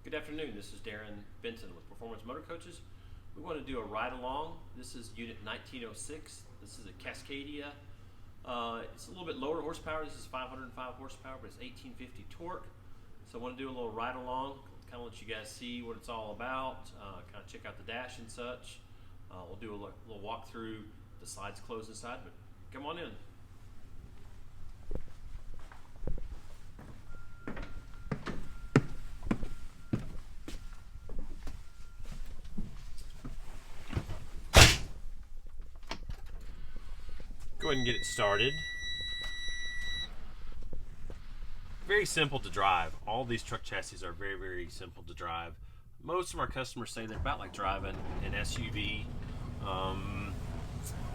Good afternoon, this is Darin Benton with Performance Motorcoaches. We want to do a ride along. This is unit 1906. This is a Cascadia. It's a little bit lower horsepower. This is 505 horsepower, but it's 1850 torque. So I want to do a little ride along, kind of let you guys see what it's all about, kind of check out the dash and such. We'll do a little walk through, the slides closed inside, but come on in. Go ahead and get it started. Very simple to drive. All these truck chassis are very, very simple to drive. Most of our customers say they're about like driving an SUV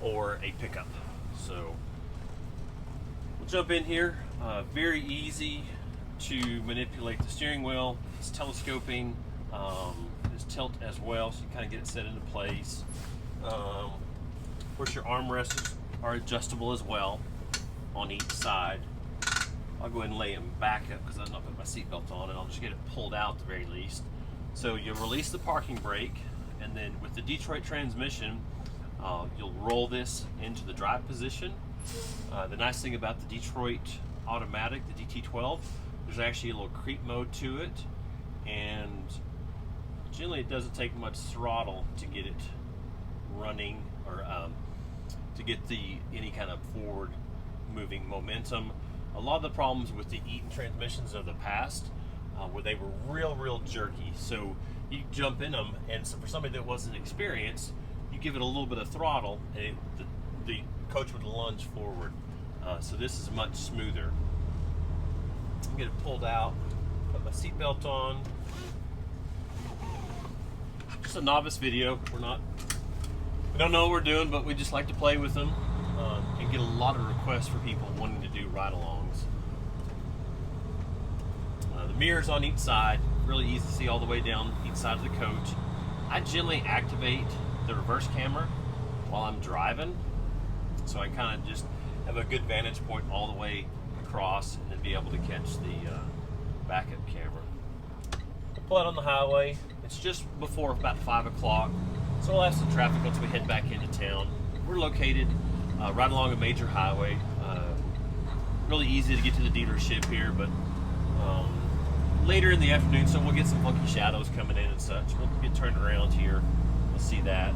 or a pickup. So we'll jump in here. Very easy to manipulate the steering wheel. It's telescoping. It's tilt as well, so you kind of get it set into place. Of course, your armrests are adjustable as well on each side. I'll go ahead and lay them back up because I've not put my seatbelt on, and I'll just get it pulled out at the very least. So you'll release the parking brake, and then with the Detroit transmission, you'll roll this into the drive position. The nice thing about the Detroit automatic, the DT12, there's actually a little creep mode to it, and generally it doesn't take much throttle to get it running, or to get any kind of forward moving momentum. A lot of the problems with the Eaton transmissions of the past where they were real jerky, so you jump in them, and so for somebody that wasn't experienced, you give it a little bit of throttle and the coach would lunge forward. So this is much smoother. I'll get it pulled out, put my seatbelt on. Just a novice video. We don't know what we're doing, but we just like to play with them and get a lot of requests for people wanting to do ride-alongs. The mirrors on each side, really easy to see all the way down each side of the coach. I generally activate the reverse camera while I'm driving, so I kind of just have a good vantage point all the way across and then be able to catch the backup camera. Pull out on the highway. It's just before about 5 o'clock. So we'll have some traffic once we head back into town. We're located right along a major highway. Really easy to get to the dealership here, but later in the afternoon, so we'll get some funky shadows coming in and such. We'll get turned around here. We'll see that.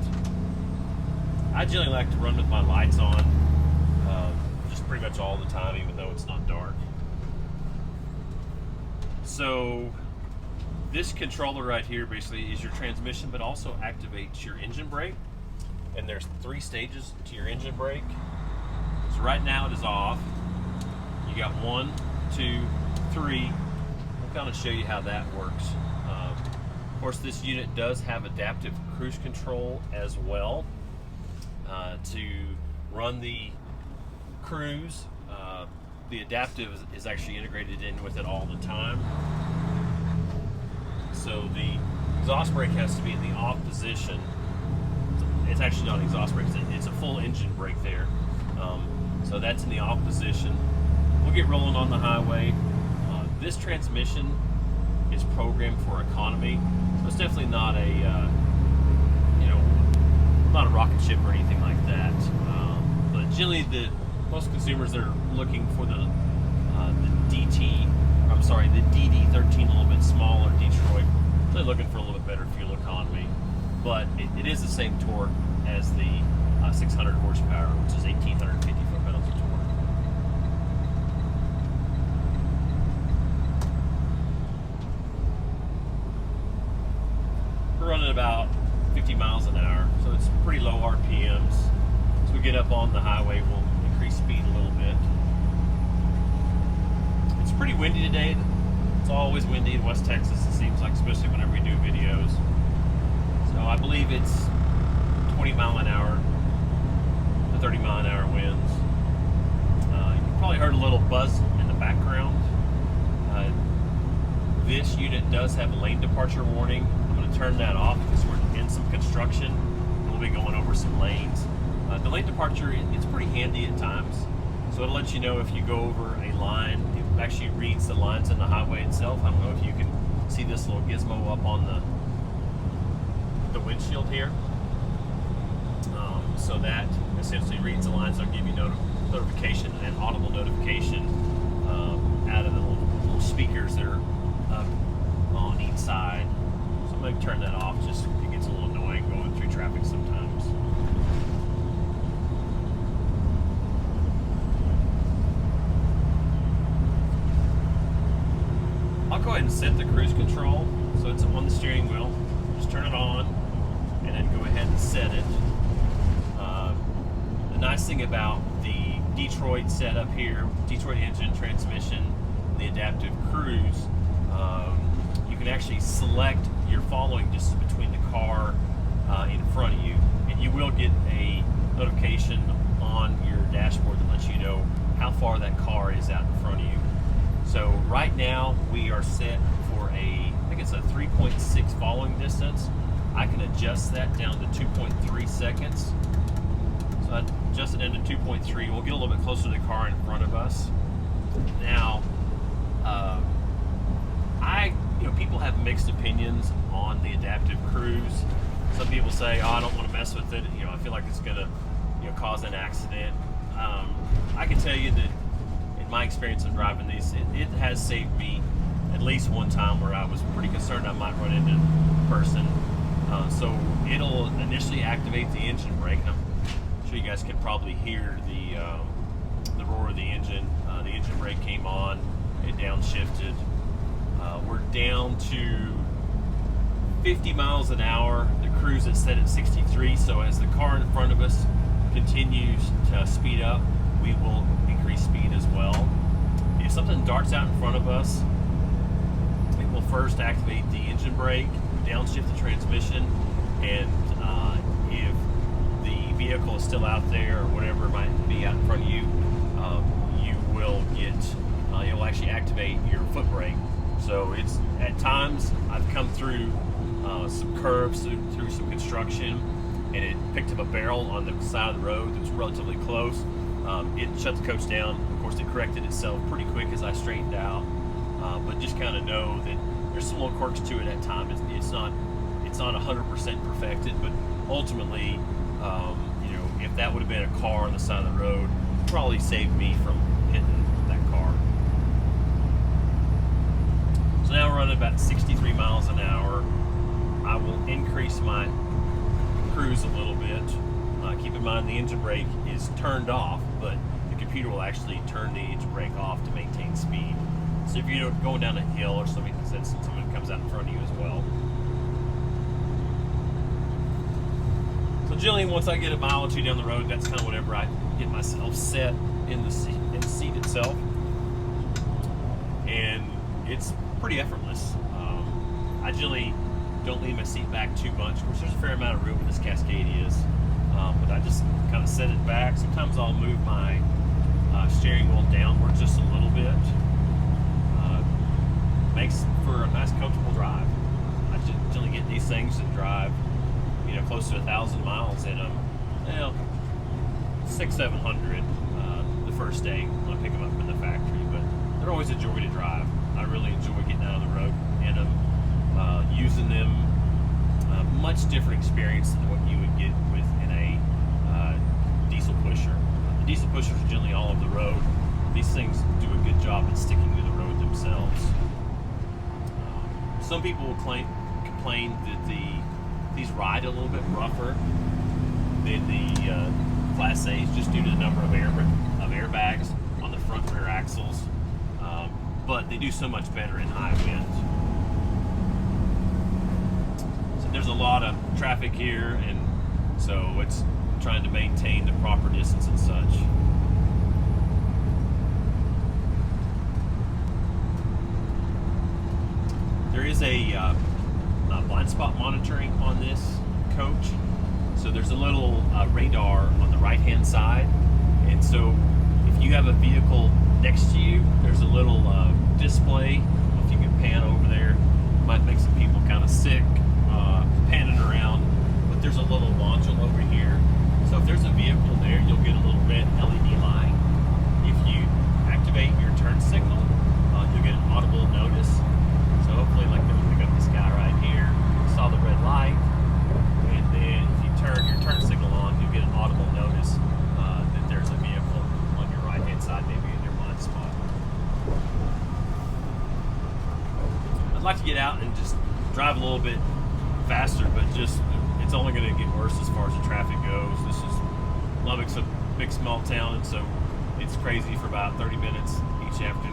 I generally like to run with my lights on just pretty much all the time, even though it's not dark. So this controller right here basically is your transmission, but also activates your engine brake. And there's 3 stages to your engine brake. So right now it is off. You got 1, 2, 3. I'll kind of show you how that works. Of course, this unit does have adaptive cruise control as well to run the cruise. The adaptive is actually integrated in with it all the time. So the exhaust brake has to be in the off position. It's actually not an exhaust brake, it's a full engine brake there. So that's in the off position. We'll get rolling on the highway. This transmission is programmed for economy, so it's definitely not a not a rocket ship or anything like that. But generally, most consumers that are looking for the DD13, a little bit smaller Detroit. They're looking for a little bit better fuel economy, but it is the same torque as the 600 horsepower, which is 1,850 foot-pounds of torque. We're running about 50 miles an hour, so it's pretty low RPMs. As we get up on the highway, we'll increase speed a little bit. It's pretty windy today. It's always windy in West Texas, it seems like, especially whenever we do videos. So I believe it's 20 mile an hour to 30 mile an hour winds. You probably heard a little buzz in the background. This unit does have a lane departure warning. I'm going to turn that off because we're in some construction. We'll be going over some lanes. The lane departure, it's pretty handy at times. So it'll let you know if you go over a line. It actually reads the lines in the highway itself. I don't know if you can see this little gizmo up on the windshield here. So that essentially reads the lines. I'll give you notification, an audible notification out of the little speakers that are up on each side. So I'm going to turn that off. Just it gets a little annoying going through traffic sometimes. I'll go ahead and set the cruise control so it's on the steering wheel. Just turn it on and then go ahead and set it. The nice thing about the Detroit setup here, Detroit engine, transmission, the adaptive cruise, you can actually select your following distance between the car in front of you, and you will get a notification on your dashboard that lets you know how far that car is out in front of you. So right now we are set for I think it's a 3.6 following distance. I can adjust that down to 2.3 seconds. So I adjust it into 2.3. We'll get a little bit closer to the car in front of us. Now, people have mixed opinions on the adaptive cruise. Some people say, "Oh, I don't want to mess with it. I feel like it's going to, cause an accident." I can tell you that in my experience of driving these, it has saved me at least one time where I was pretty concerned I might run into a person. So it'll initially activate the engine brake. And I'm sure you guys can probably hear the roar of the engine. The engine brake came on, it downshifted. We're down to 50 miles an hour. The cruise is set at 63, so as the car in front of us continues to speed up, we will increase speed as well. If something darts out in front of us, it will first activate the engine brake, downshift the transmission, and if the vehicle is still out there or whatever might be out in front of you, you will get, it will actually activate your foot brake. So it's, at times, I've come through some curves, through some construction, and it picked up a barrel on the side of the road that was relatively close. It shut the coach down. Of course, it corrected itself pretty quick as I straightened out. But just kind of know that there's some little quirks to it at times. It's not 100% perfected, but ultimately, if that would have been a car on the side of the road, it probably saved me from hitting that car. So now we're running about 63 miles an hour. I will increase my cruise a little bit. Keep in mind the engine brake is turned off, but the computer will actually turn the engine brake off to maintain speed. So if you're going down a hill or something, someone comes out in front of you as well. So generally, once I get a mile or two down the road, that's kind of whenever I get myself set in the seat itself, and it's pretty effortless. I generally don't lean my seat back too much. Of course, there's a fair amount of room in this Cascadia is, but I just kind of set it back. Sometimes I'll move my steering wheel downward just a little bit. Makes for a nice, comfortable drive. I generally get these things and drive, close to 1,000 miles in them. 600-700 the first day when I pick them up in the factory, but they're always a joy to drive. I really enjoy getting out on the road in them, using them. Much different experience than what you would get in a diesel pusher. The diesel pushers are generally all over the road. These things do a good job at sticking to the road themselves. Some people will complain that these ride a little bit rougher than the Class A's just due to the number of airbags on the front rear axles, but they do so much better in high wind. So there's a lot of traffic here, and so it's trying to maintain the proper distance and such. There is a blind spot monitoring on this coach. So there's a little radar on the right hand side, and so if you have a vehicle next to you, there's a little display. If you can pan over there, might make some people kind of sick panning around, but there's a little module over here. So if there's a vehicle there, you'll get a little red LED light. If you activate your turn signal, you'll get an audible notice. So hopefully, like, they'll pick up this guy like to get out and just drive a little bit faster, but just it's only going to get worse as far as the traffic goes. This is Lubbock's a big small town, and so it's crazy for about 30 minutes each afternoon.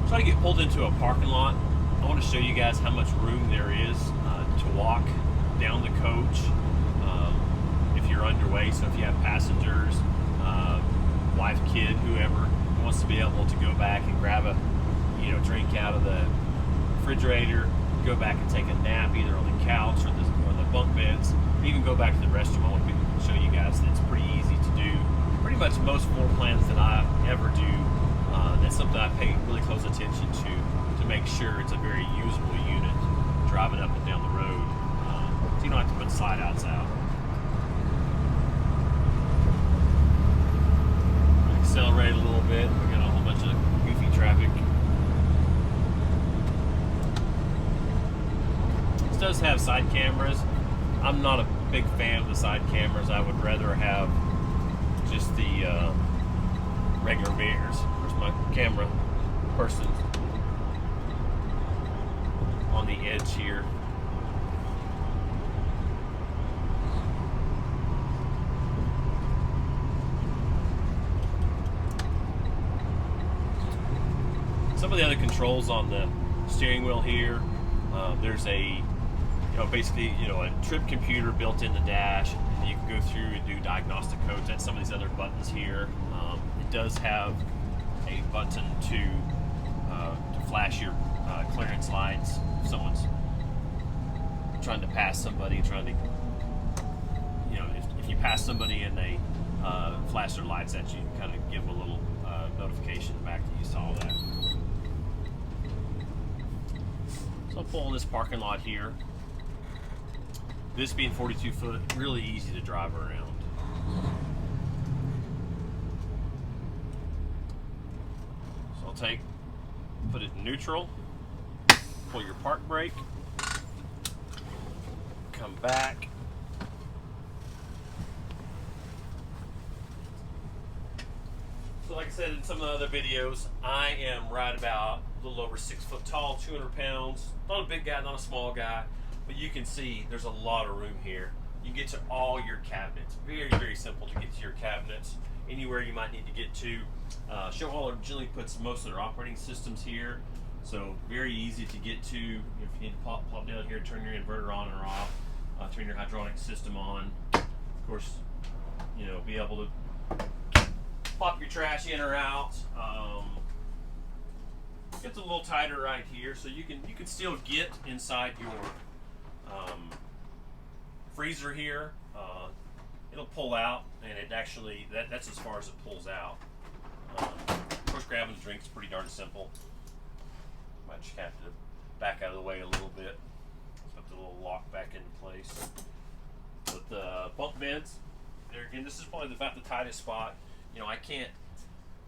Try to get pulled into a parking lot. I want to show you guys how much room there is to walk down the coach if you're underway. So if you have passengers, wife, kid, whoever wants to be able to go back and grab a drink out of the refrigerator, go back and take a nap either on the couch or the bunk beds, or even go back to the restroom. I want to show you guys that it's pretty easy to do. Pretty much most floor plans that I ever do, that's something I pay really close attention to make sure it's a very usable unit driving up and down the road, so you don't have to put slide outs out. Accelerate a little bit. We got a whole bunch of goofy traffic. This does have side cameras. I'm not a big fan of the side cameras. I would rather have just the regular mirrors. There's my camera person on the edge here. Some of the other controls on the steering wheel here, there's a basically a trip computer built in the dash, and you can go through and do diagnostic codes. That's some of these other buttons here. It does have a button to flash your clearance lights if someone's trying to pass somebody, if you pass somebody and they flash their lights at you, kind of give them a little notification back that you saw that. So I'll pull in this parking lot here. This being 42 foot, really easy to drive around. So I'll put it in neutral, pull your park brake, come back. So like I said in some of the other videos, I am right about a little over 6 foot tall, 200 pounds. Not a big guy, not a small guy, but you can see there's a lot of room here. You get to all your cabinets. Very, very simple to get to your cabinets. Anywhere you might need to get to. Showhauler generally puts most of their operating systems here, so very easy to get to. If you need to pop down here, turn your inverter on or off, turn your hydronic system on. Of course, be able to pop your trash in or out. It's a little tighter right here, so you can still get inside your freezer here. It'll pull out, and it actually that's as far as it pulls out. Of course, grabbing the drink is pretty darn simple. Might just have to back out of the way a little bit, put the little lock back into place. But the bunk beds, there again, this is probably about the tightest spot. I can't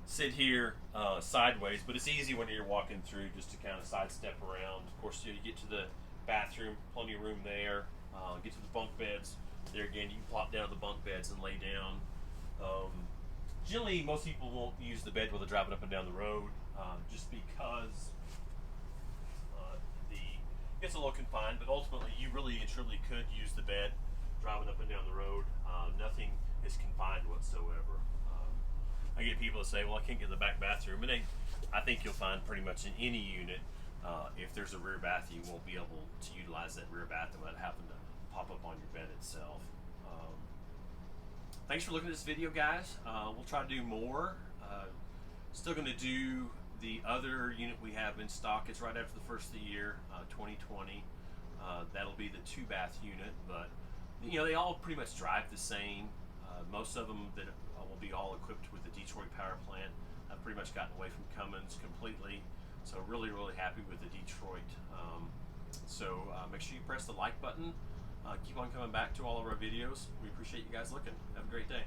sit here sideways, but it's easy when you're walking through just to kind of sidestep around. Of course, you get to the bathroom, plenty of room there. Get to the bunk beds. There again, you can plop down to the bunk beds and lay down. Generally, most people won't use the bed while they're driving up and down the road, just because it gets a little confined. But ultimately, you really and truly could use the bed driving up and down the road. Nothing is confined whatsoever. I get people that say, well, I can't get in the back bathroom. And I think you'll find pretty much in any unit, if there's a rear bath, you won't be able to utilize that rear bath and let it happen to pop up on your bed itself. Thanks for looking at this video, guys. We'll try to do more. Still going to do the other unit we have in stock. It's right after the first of the year, 2020. That'll be the 2-bath unit, but they all pretty much drive the same. Most of them that will be all equipped with the Detroit power plant. I've pretty much gotten away from Cummins completely, so really, really happy with the Detroit. Make sure you press the like button. Keep on coming back to all of our videos. We appreciate you guys looking. Have a great day.